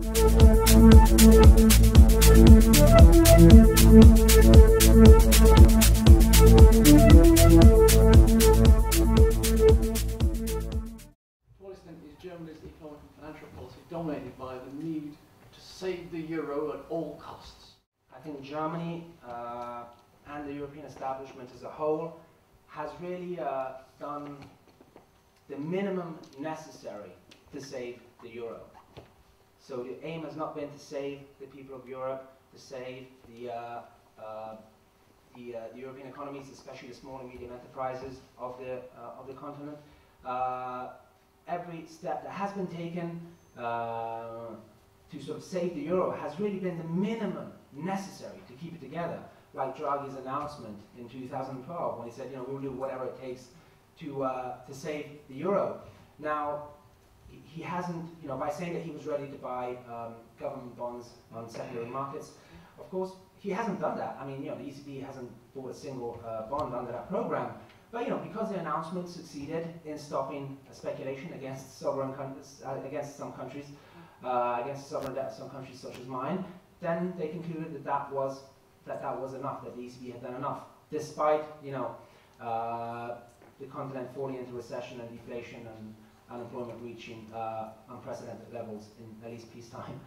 Germany's economic and financial policy dominated by the need to save the euro at all costs? I think Germany and the European establishment as a whole has really done the minimum necessary to save the euro. So the aim has not been to save the people of Europe, to save the European economies, especially the small and medium enterprises of the continent. Every step that has been taken to sort of save the euro has really been the minimum necessary to keep it together, like Draghi's announcement in 2012 when he said, we'll do whatever it takes to save the euro. Now, he hasn't, by saying that he was ready to buy government bonds on secondary markets, of course, he hasn't done that. I mean, the ECB hasn't bought a single bond under that program. But because the announcement succeeded in stopping speculation against sovereign countries, against some countries, against sovereign debt of some countries such as mine, then they concluded that that was enough, that the ECB had done enough, despite the continent falling into recession and deflation and unemployment reaching unprecedented levels in at least peacetime.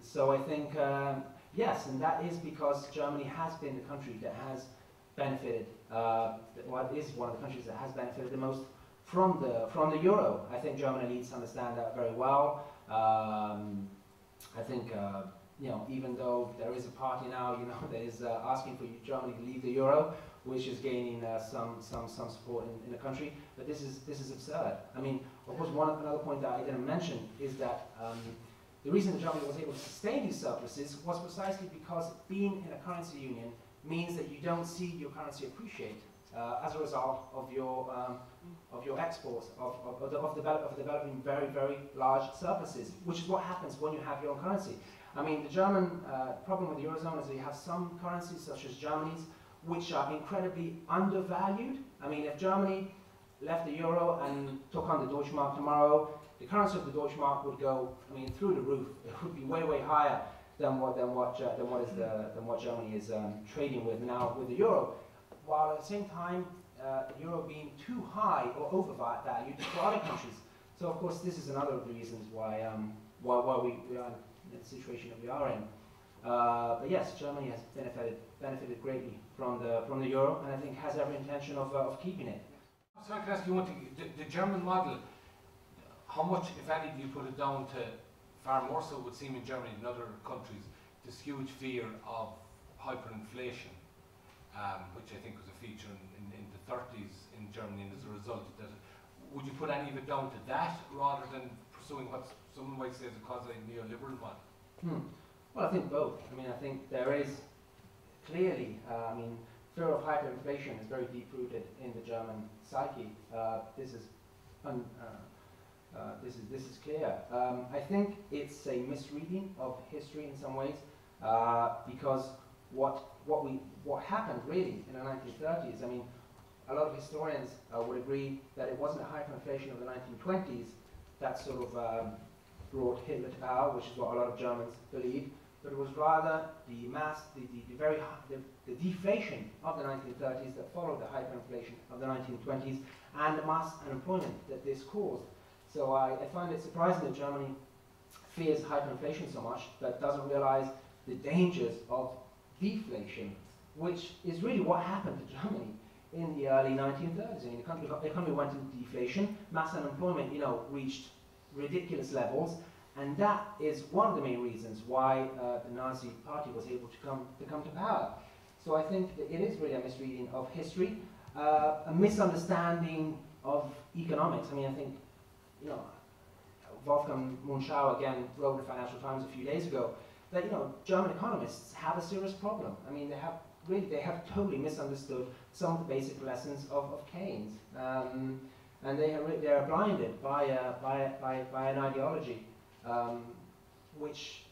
So I think yes, and that is because Germany has been the country that has benefited. Well, it is one of the countries that has benefited the most from the euro. I think Germany needs to understand that very well. I think even though there is a party now, that is asking for Germany to leave the euro, which is gaining some support in the country, but this is absurd. I mean, of course, another point that I didn't mention is that the reason that Germany was able to sustain these surpluses was precisely because being in a currency union means that you don't see your currency appreciate as a result of your exports, of developing very, very large surpluses, which is what happens when you have your own currency. I mean, the German problem with the Eurozone is that you have some currencies, such as Germany's, which are incredibly undervalued. I mean, if Germany left the euro and took on the Deutschmark tomorrow, the currency of the Deutschmark would go, through the roof. It would be way, way higher than what Germany is trading with now with the euro, while at the same time the euro being too high or overvalued for other countries. So of course this is another of the reasons why we are in the situation that we are in. But yes, Germany has benefited greatly from the euro, and I think has every intention of keeping it. So I can ask you one thing: the German model, how much, if any, do you put it down to? Far more so, it would seem, in Germany than other countries, this huge fear of hyperinflation, which I think was a feature in the 30s in Germany, and as a result of that, would you put any of it down to that rather than pursuing what someone might say is a quasi-neoliberal model? Well, I think both. I think there is clearly, fear of hyperinflation is very deep-rooted in the German psyche. This is clear. I think it's a misreading of history in some ways, because what happened really in the 1930s. A lot of historians would agree that it wasn't a hyperinflation of the 1920s that sort of brought Hitler to power, which is what a lot of Germans believe, but it was rather the deflation of the 1930s that followed the hyperinflation of the 1920s and the mass unemployment that this caused. So I find it surprising that Germany fears hyperinflation so much, but doesn't realize the dangers of deflation, which is really what happened to Germany in the early 1930s. The economy went into deflation, mass unemployment, reached ridiculous levels, and that is one of the main reasons why the Nazi Party was able to come to power. So I think that it is really a misreading of history, a misunderstanding of economics. I think, Wolfgang Munschau again wrote in the Financial Times a few days ago that German economists have a serious problem. They have totally misunderstood some of the basic lessons of Keynes, and they are blinded by an ideology which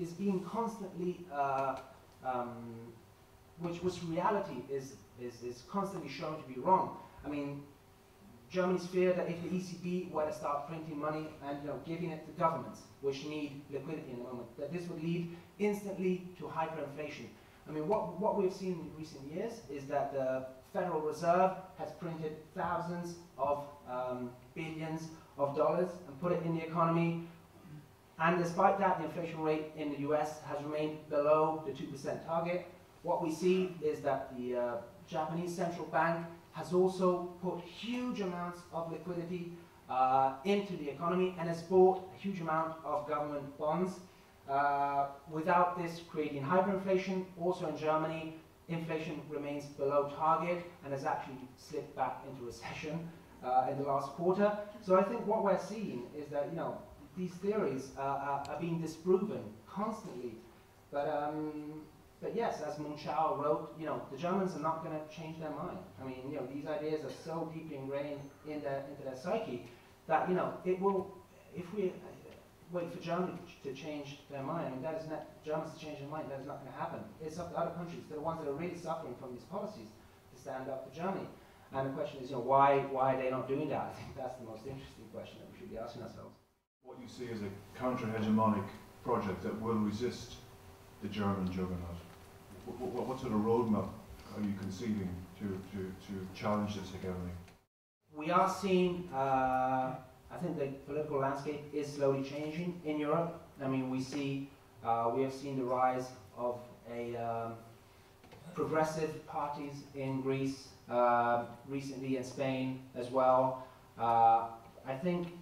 is being constantly which reality is constantly shown to be wrong. Germany's fear that if the ECB were to start printing money and giving it to governments, which need liquidity in the moment, that this would lead instantly to hyperinflation. I mean, what we've seen in recent years is that the Federal Reserve has printed thousands of billions of dollars and put it in the economy. And despite that, the inflation rate in the US has remained below the 2% target. What we see is that the Japanese central bank has also put huge amounts of liquidity into the economy and has bought a huge amount of government bonds. Without this creating hyperinflation, also in Germany, inflation remains below target and has actually slipped back into recession in the last quarter. So I think what we're seeing is that these theories are being disproven constantly. But yes, as Munchau wrote, the Germans are not going to change their mind. I mean, these ideas are so deeply ingrained into their psyche that it will. If we wait for Germany to change their mind, I mean, Germans to change their mind, that is not going to happen. It's up to other countries, the ones that are really suffering from these policies, to stand up for Germany. And the question is, why are they not doing that? I think that's the most interesting question that we should be asking ourselves. What you see as a counter-hegemonic project that will resist the German juggernaut. What sort of roadmap are you conceiving to challenge this hegemony? We are seeing, I think the political landscape is slowly changing in Europe. I mean, we have seen the rise of progressive parties in Greece, recently in Spain as well. I think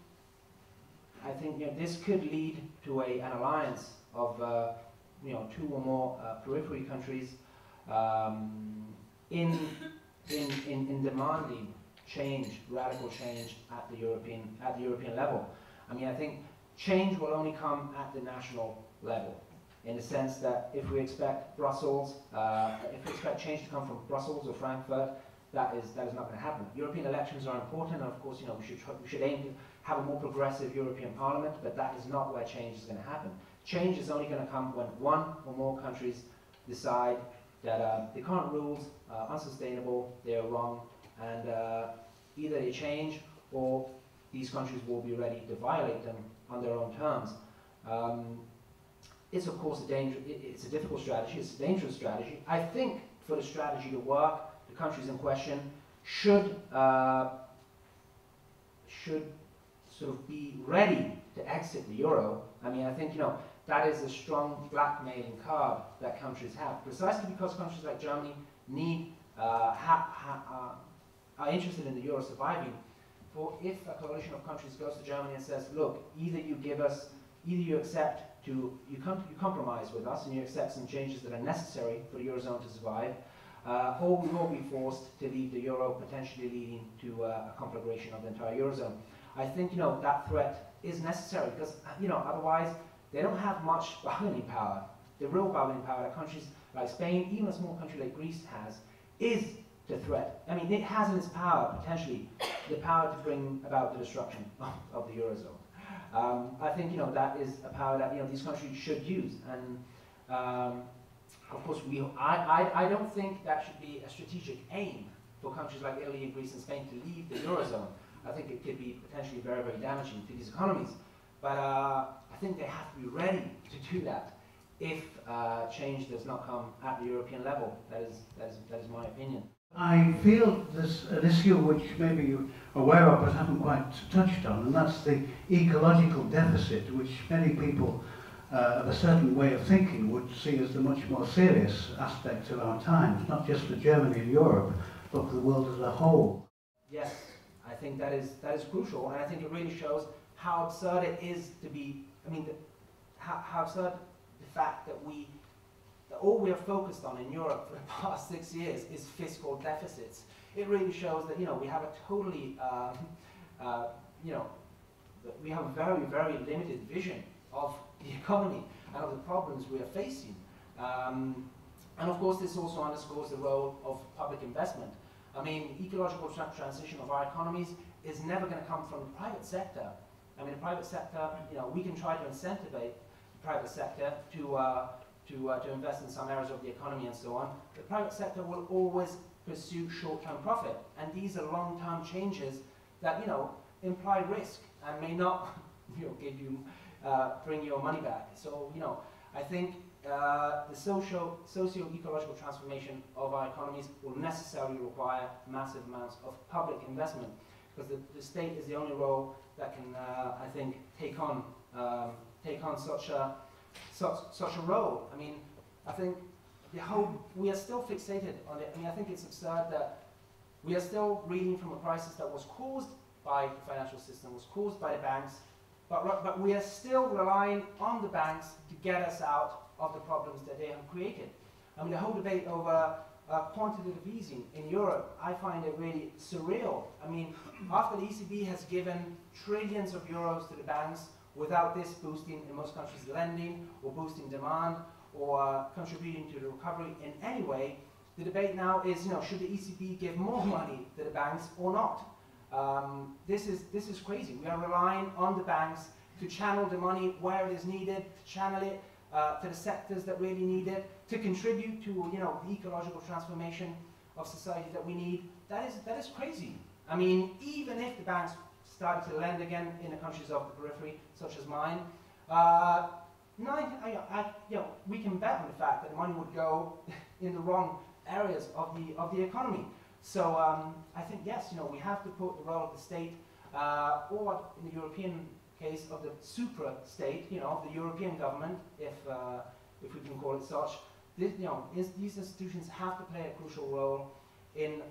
this could lead to an alliance of two or more periphery countries in demanding change, radical change at the European level. I mean, I think change will only come at the national level, in the sense that if we expect change to come from Brussels or Frankfurt, that is not going to happen. European elections are important, and of course, we should aim to have a more progressive European Parliament, but that is not where change is going to happen. Change is only going to come when one or more countries decide that the current rules are unsustainable, they are wrong, and either they change or these countries will be ready to violate them on their own terms. It's of course it's a difficult strategy, it's a dangerous strategy. I think for the strategy to work, the countries in question should sort of be ready to exit the euro. I mean, I think that is a strong blackmailing card that countries have, precisely because countries like Germany are interested in the euro surviving. For if a coalition of countries goes to Germany and says, look, either you accept you compromise with us and you accept some changes that are necessary for the eurozone to survive, or we will be forced to leave the euro, potentially leading to a conflagration of the entire eurozone. I think that threat is necessary because otherwise they don't have much bargaining power. The real bargaining power that countries like Spain, even a small country like Greece has, is the threat. I mean, it has in its power, potentially, the power to bring about the destruction of the eurozone. I think that is a power that these countries should use, and of course I don't think that should be a strategic aim for countries like Italy, Greece, and Spain to leave the eurozone. I think it could be potentially very, very damaging to these economies, but I think they have to be ready to do that if change does not come at the European level. That is my opinion. I feel there's an issue which maybe you're aware of but haven't quite touched on, and that's the ecological deficit, which many people of a certain way of thinking would see as the much more serious aspect of our times, not just for Germany and Europe, but for the world as a whole. Yes, I think that is crucial, and I think it really shows how absurd it is to be, how absurd the fact that all we are focused on in Europe for the past 6 years is fiscal deficits. It really shows that we have a totally, we have a very, very limited vision of the economy and of the problems we are facing. And of course, this also underscores the role of public investment. I mean, ecological transition of our economies is never going to come from the private sector. I mean, the private sector, we can try to incentivize the private sector to invest in some areas of the economy and so on. The private sector will always pursue short-term profit, and these are long-term changes that, you know, imply risk and may not, you know, give you, bring your money back. So, you know, I think the socio-ecological transformation of our economies will necessarily require massive amounts of public investment, because the state is the only role that can, I think, take on such a role. I mean, I think we are still fixated on it. I mean, I think it's absurd that we are still reading from a crisis that was caused by the financial system, was caused by the banks, but we are still relying on the banks to get us out of the problems that they have created. I mean, the whole debate over quantitative easing in Europe, I find it really surreal. I mean, after the ECB has given trillions of euros to the banks without this boosting, in most countries, lending or boosting demand or contributing to the recovery in any way, the debate now is, you know, should the ECB give more money to the banks or not? This is crazy. We are relying on the banks to channel the money where it is needed, to channel it to the sectors that really need it, to contribute to, you know, the ecological transformation of society that we need. That is crazy. I mean, even if the banks started to lend again in the countries of the periphery, such as mine, you know, we can bet on the fact that the money would go in the wrong areas of the economy. So I think, yes, you know, we have to put the role of the state, or in the European case of the supra-state, you know, of the European government, if we can call it such. This, you know, these institutions have to play a crucial role in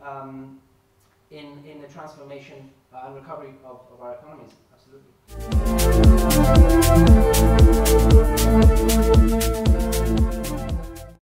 the transformation and recovery of our economies. Absolutely.